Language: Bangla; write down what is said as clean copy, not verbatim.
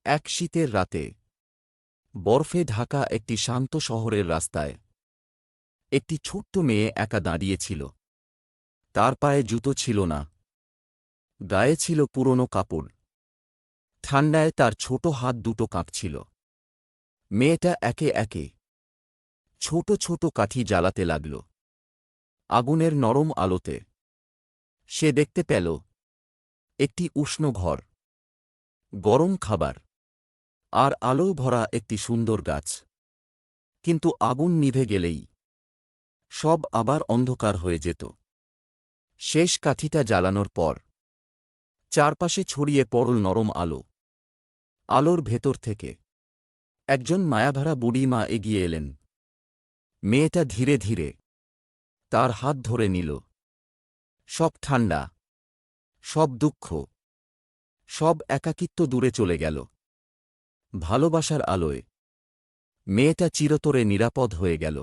এক শীতের রাতে বরফে ঢাকা একটি শান্ত শহরের রাস্তায় একটি ছোট্ট মেয়ে একা দাঁড়িয়েছিল। তার পায়ে জুতো ছিল না, গায়ে ছিল পুরনো কাপড়। ঠান্ডায় তার ছোট হাত দুটো কাঁপছিল। মেয়েটা একে একে ছোট ছোট কাঠি জ্বালাতে লাগল। আগুনের নরম আলোতে সে দেখতে পেল একটি উষ্ণ ঘর, গরম খাবার আর আলো ভরা একটি সুন্দর গাছ। কিন্তু আগুন নিভে গেলেই সব আবার অন্ধকার হয়ে যেত। শেষ কাঠিটা জ্বালানোর পর চারপাশে ছড়িয়ে পড়ল নরম আলো। আলোর ভেতর থেকে একজন মায়াভরা বুড়ি মা এগিয়ে এলেন। মেয়েটা ধীরে ধীরে তার হাত ধরে নিল। সব ঠান্ডা, সব দুঃখ, সব একাকিত্ব দূরে চলে গেল। ভালোবাসার আলোয় মেয়েটা চিরতরে নিরাপদ হয়ে গেল।